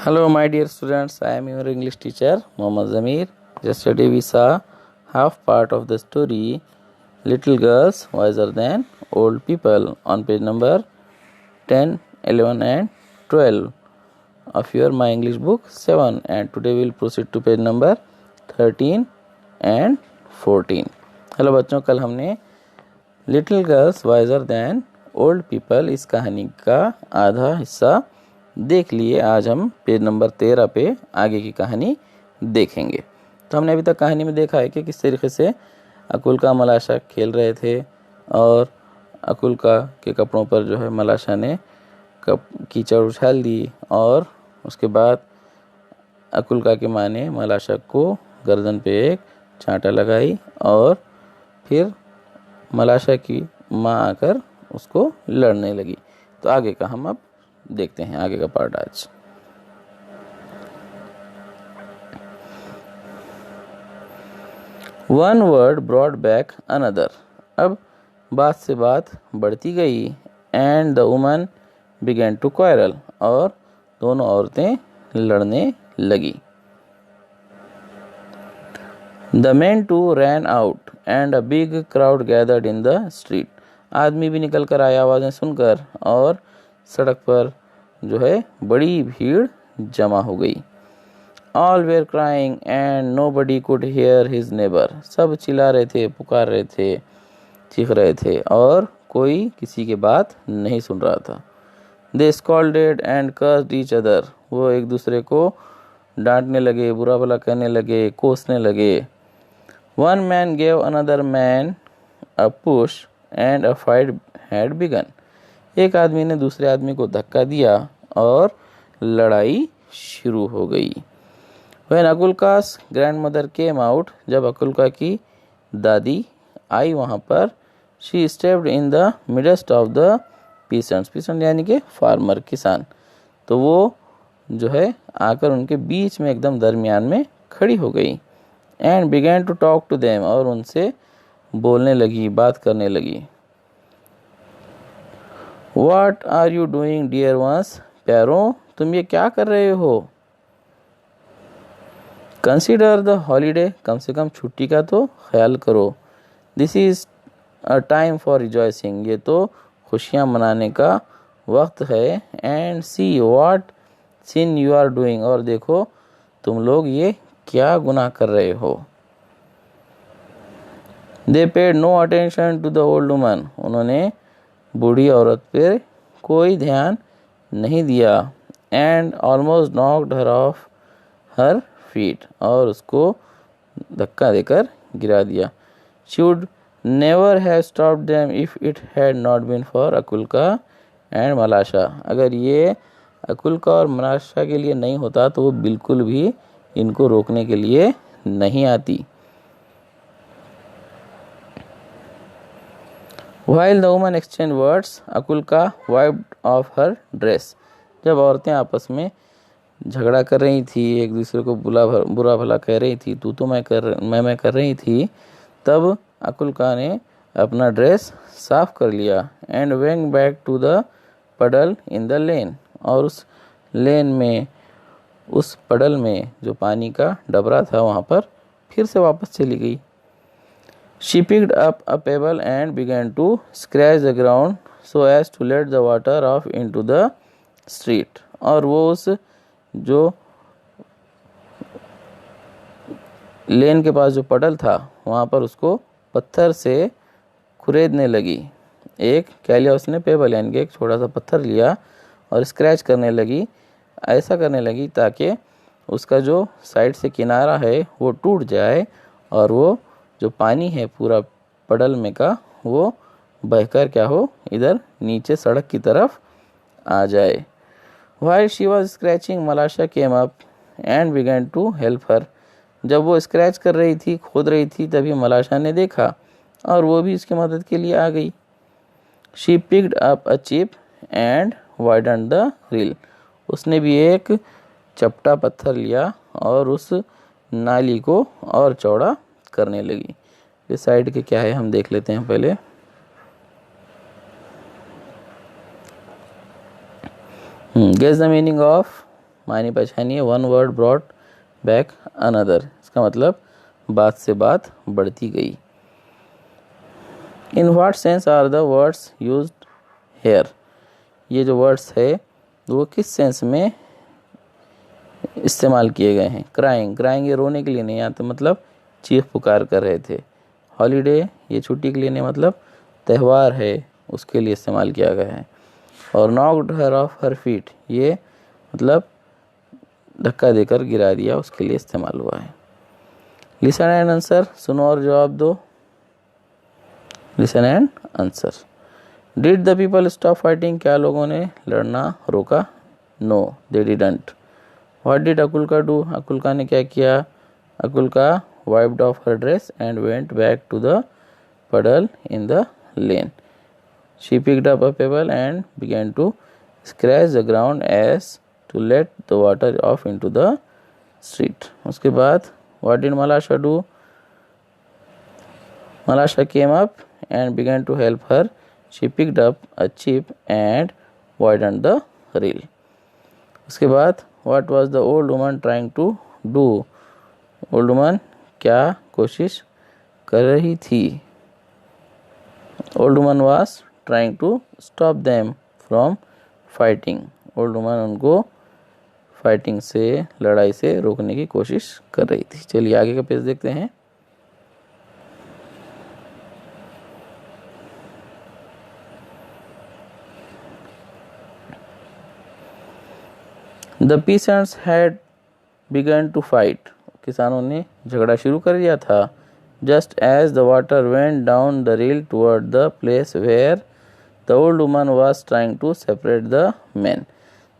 Hello, my dear students. I am your English teacher, Mohammad Zamir. Yesterday we saw half part of the story Little Girls Wiser Than Old People on page number 10, 11 and 12 of your My English book 7, and today we will proceed to page number 13 and 14. Hello बच्चों, कल हमने little girls wiser than old people इस कहानी का आधा हिस्सा देख लिए। आज हम पेज नंबर 13 पे आगे की कहानी देखेंगे। तो हमने अभी तक कहानी में देखा है कि किस तरीके से अकुलका मलाशा खेल रहे थे और अकुलका के कपड़ों पर जो है मलाशा ने कीचड़ उछाल दी और उसके बाद अकुलका की माँ ने मलाशा को गर्दन पे एक चांटा लगाई और फिर मलाशा की माँ आकर उसको लड़ने लगी। तो आगे का हम अब देखते हैं, आगे का पार्ट आज। One word brought back another. अब बात से बात बढ़ती गई। And the women began to quarrel, और दोनों औरतें लड़ने लगी। The men too ran out and a big crowd gathered in the street. आदमी भी निकल कर आए आवाज़ें सुनकर, और सड़क पर जो है बड़ी भीड़ जमा हो गई। All were crying and nobody could hear his neighbour. सब चिल्ला रहे थे, पुकार रहे थे, चीख रहे थे, और कोई किसी की बात नहीं सुन रहा था। They scolded and cursed each other. वो एक दूसरे को डांटने लगे, बुरा भला कहने लगे, कोसने लगे। One man gave another man a push and a fight had begun. एक आदमी ने दूसरे आदमी को धक्का दिया और लड़ाई शुरू हो गई। When अकुलका's grandmother came out, जब अकुलका की दादी आई वहाँ पर, she stepped in the midst of the peasants। peasant यानी कि फार्मर, किसान। तो वो जो है आकर उनके बीच में एकदम दरमियान में खड़ी हो गई। And began to talk to them, और उनसे बोलने लगी, बात करने लगी। What are you doing dear ones? प्यारों, तुम ये क्या कर रहे हो? Consider the holiday, कम से कम छुट्टी का तो ख्याल करो। This is a time for rejoicing, ये तो खुशियाँ मनाने का वक्त है। And see what sin you are doing, और देखो तुम लोग ये क्या गुनाह कर रहे हो। They paid no attention to the old woman, उन्होंने बूढ़ी औरत पर कोई ध्यान नहीं दिया। And almost knocked her off her feet, और उसको धक्का देकर गिरा दिया। She would never have stopped them if it had not been for Akulka and Malasha. अगर ये अकुलका और मलाशा के लिए नहीं होता तो वो बिल्कुल भी इनको रोकने के लिए नहीं आती। While the woman exchanged words, अकुलका wiped off her dress। जब औरतें आपस में झगड़ा कर रही थी, एक दूसरे को बुरा भला कह रही थी, तू तो मैं कर रही थी, तब अकुलका ने अपना ड्रेस साफ कर लिया। And went back to the puddle in the lane, और उस लेन में, उस पडल में जो पानी का डबरा था वहाँ पर फिर से वापस चली गई। She picked up a pebble and began to scratch the ground so as to let the water off into the street। और वो उस जो लेन के पास जो पटल था वहाँ पर उसको पत्थर से खुरेदने लगी। एक क्या लिया उसने? पेबल, यानी कि एक छोटा सा पत्थर लिया और स्क्रैच करने लगी। ऐसा करने लगी ताकि उसका जो साइड से किनारा है वो टूट जाए और वो जो पानी है पूरा पडल में का वो बहकर क्या हो, इधर नीचे सड़क की तरफ आ जाए। While she was scratching, मलाशा came up and began to help her। जब वो स्क्रैच कर रही थी, खोद रही थी, तभी मलाशा ने देखा और वो भी उसकी मदद के लिए आ गई। She picked up a chip and widened the reel। उसने भी एक चपटा पत्थर लिया और उस नाली को और चौड़ा करने लगी। ये साइड के क्या है हम देख लेते हैं पहले। गेस द मीनिंग ऑफ मानी पहचानी है, one word brought back another, इसका मतलब बात से बात बढ़ती गई। In what sense are the words used here, ये जो वर्ड्स है वो किस सेंस में इस्तेमाल किए गए हैं। क्राइंग, क्राइंग ये रोने के लिए नहीं, यहाँ तो मतलब चीख पुकार कर रहे थे। हॉलीडे ये छुट्टी के लिए नहीं, मतलब त्यौहार है उसके लिए इस्तेमाल किया गया है। और knocked her off her feet, ये मतलब धक्का देकर गिरा दिया, उसके लिए इस्तेमाल हुआ है। लिसन एंड आंसर, सुनो और जवाब दो। Listen and answer. Did the people stop fighting, क्या लोगों ने लड़ना रोका? No they didn't. What did Akulka do, Akulka ने क्या किया? Akulka wiped off her dress and went back to the puddle in the lane. She picked up a pebble and began to scratch the ground as to let the water off into the street. उसके बाद what did Malasha do? Malasha came up and began to help her. She picked up a chip and widened the reel. उसके बाद what was the old woman trying to do? Old woman क्या कोशिश कर रही थी? Old woman was trying to stop them from fighting. Old woman उनको fighting से, लड़ाई से रोकने की कोशिश कर रही थी। चलिए आगे का पेज देखते हैं। The peasants had begun to fight. किसानों ने झगड़ा शुरू कर दिया था। Just as the water went down the reel toward the place where the old woman was trying to separate the men.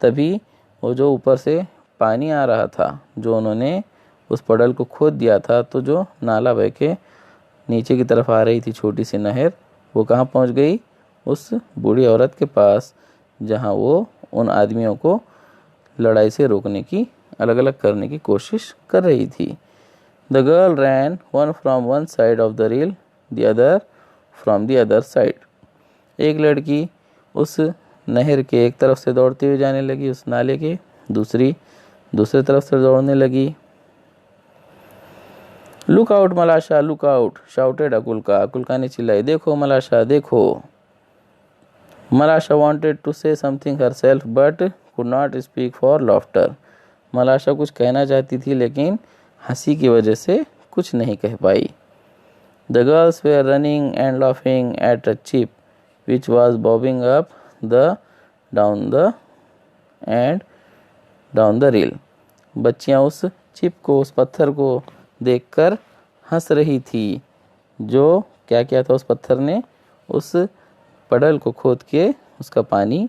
तभी वो जो ऊपर से पानी आ रहा था, जो उन्होंने उस पड़ल को खोद दिया था, तो जो नाला बह के नीचे की तरफ आ रही थी छोटी सी नहर, वो कहाँ पहुँच गई? उस बूढ़ी औरत के पास, जहाँ वो उन आदमियों को लड़ाई से रोकने की, अलग अलग करने की कोशिश कर रही थी। The girl ran, one from one side of the reel, the other from the other side. एक लड़की उस नहर के एक तरफ से दौड़ती हुई जाने लगी, उस नाले के दूसरे तरफ से दौड़ने लगी। Look out Malasha, look out, shouted अकुल्का, अकुल्का ने चिल्लाई, देखो मलाशा देखो। Malasha wanted to say something herself but could not speak for laughter. मलाशा कुछ कहना चाहती थी लेकिन हंसी की वजह से कुछ नहीं कह पाई। The girls were running and laughing at a chip which was bobbing up down the reel. बच्चियां उस चिप को, उस पत्थर को देखकर हंस रही थी। जो क्या किया था उस पत्थर ने? उस पड़ल को खोद के उसका पानी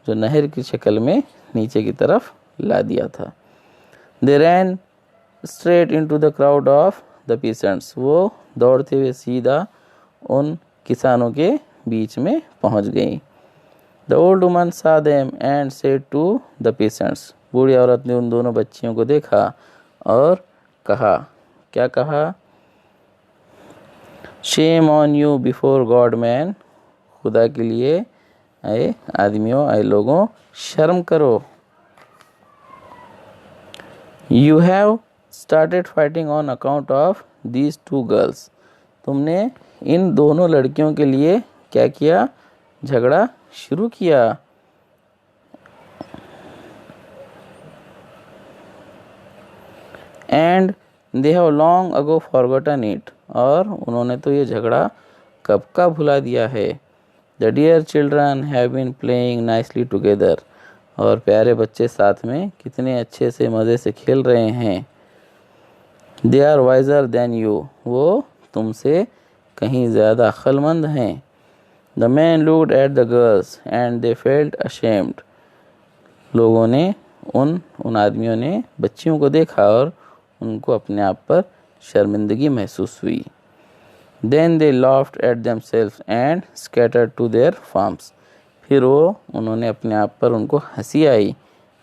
जो नहर की शक्ल में नीचे की तरफ ला दिया था। They ran straight into the crowd of the peasants. वो दौड़ते हुए सीधा उन किसानों के बीच में पहुंच गई। The old woman saw them and said to the peasants. बूढ़ी औरत ने उन दोनों बच्चियों को देखा और कहा, क्या कहा? Shame on you before God man. खुदा के लिए आए आदमियों, आए लोगों, शर्म करो। You have started fighting on account of these two girls. तुमने इन दोनों लड़कियों के लिए क्या किया? झगड़ा शुरू किया। And they have long ago forgotten it. और उन्होंने तो ये झगड़ा कब का भुला दिया है। The dear children have been playing nicely together. और प्यारे बच्चे साथ में कितने अच्छे से मज़े से खेल रहे हैं। They are wiser than you. वो तुमसे कहीं ज़्यादा अक्लमंद हैं। The men looked at the girls and they felt ashamed. लोगों ने उन आदमियों ने बच्चियों को देखा और उनको अपने आप पर शर्मिंदगी महसूस हुई। Then they laughed at themselves and scattered to their farms. फिर उन्होंने अपने आप पर, उनको हंसी आई,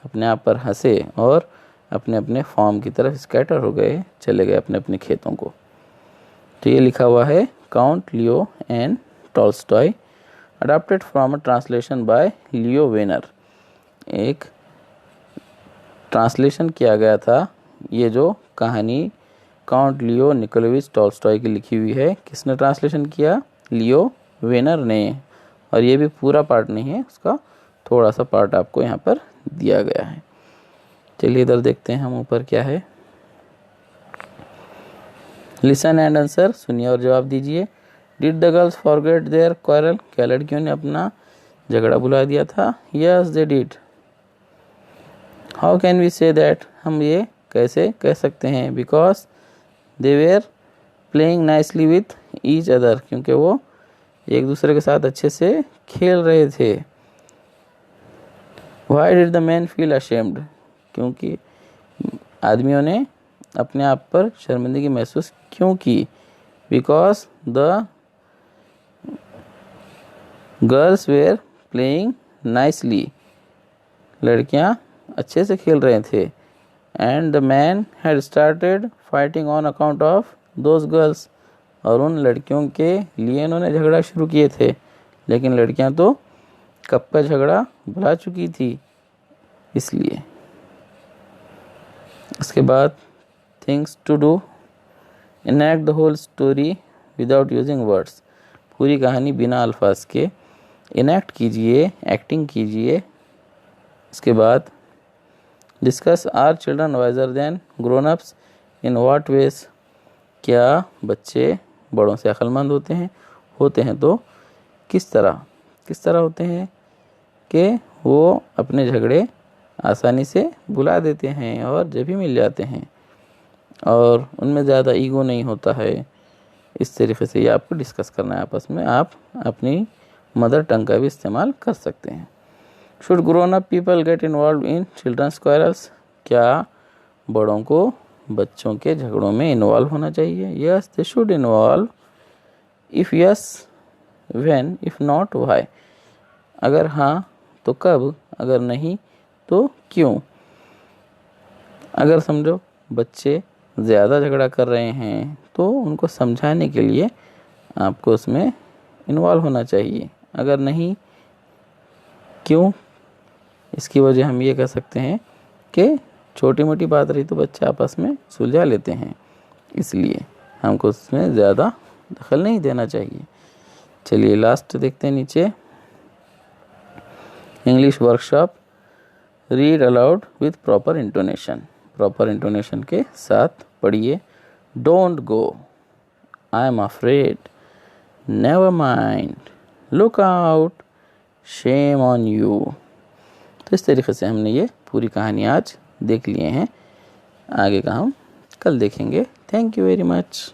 अपने आप पर हंसे और अपने अपने फॉर्म की तरफ स्कैटर हो गए, चले गए अपने अपने खेतों को। तो ये लिखा हुआ है count Leo and Tolstoy, adopted from a translation bye Leo Vanern. एक ट्रांसलेशन किया गया था। ये जो कहानी काउंट लियो निकोलविच टॉल्स्टॉय की लिखी हुई है, किसने ट्रांसलेशन किया? लियो वेनर ने। और ये भी पूरा पार्ट नहीं है, उसका थोड़ा सा पार्ट आपको यहाँ पर दिया गया है। चलिए इधर देखते हैं हम ऊपर क्या है। लिसन एंड आंसर, सुनिए और जवाब दीजिए। Did the girls forget their quarrel, क्या लड़कियों ने अपना झगड़ा भुला दिया था? Yes they did. How can we say that, हम ये कैसे कह सकते हैं? Because they were playing nicely with each other, क्योंकि वो एक दूसरे के साथ अच्छे से खेल रहे थे। Why did the man feel ashamed, क्योंकि आदमियों ने अपने आप पर शर्मिंदगी महसूस क्यों की? Because the girls were playing nicely, लड़कियां अच्छे से खेल रहे थे। And the man had started fighting on account of those girls, और उन लड़कियों के लिए इन्होंने झगड़ा शुरू किए थे, लेकिन लड़कियां तो कब का झगड़ा भुला चुकी थी इसलिए। इसके बाद things to do, enact the whole story without using words, पूरी कहानी बिना अल्फाज के इनैक्ट कीजिए, एक्टिंग कीजिए। इसके बाद discuss are children wiser than grown ups in what ways, क्या बच्चे बड़ों से अक्लमंद होते हैं तो किस तरह होते हैं कि वो अपने झगड़े आसानी से भुला देते हैं और जब भी मिल जाते हैं, और उनमें ज़्यादा ईगो नहीं होता है। इस तरीके से ये आपको डिस्कस करना है आपस में। आप अपनी मदर टंग का भी इस्तेमाल कर सकते हैं। Should grown up people get involve in children's quarrels, क्या बड़ों को बच्चों के झगड़ों में इन्वॉल्व होना चाहिए? Yes they should involve. If yes when, if not why, अगर हाँ तो कब, अगर नहीं तो क्यों? अगर समझो बच्चे ज़्यादा झगड़ा कर रहे हैं तो उनको समझाने के लिए आपको उसमें इन्वॉल्व होना चाहिए। अगर नहीं, क्यों? इसकी वजह हम ये कह सकते हैं कि छोटी मोटी बात रही तो बच्चे आपस में सुलझा लेते हैं, इसलिए हमको उसमें ज़्यादा दखल नहीं देना चाहिए। चलिए लास्ट देखते हैं नीचे। English workshop, read aloud with proper intonation, proper intonation के साथ पढ़िए। Don't go, I am afraid, never mind, look out, shame on you. तो इस तरीके से हमने ये पूरी कहानी आज देख लिए हैं। आगे का हम कल देखेंगे। Thank you very much.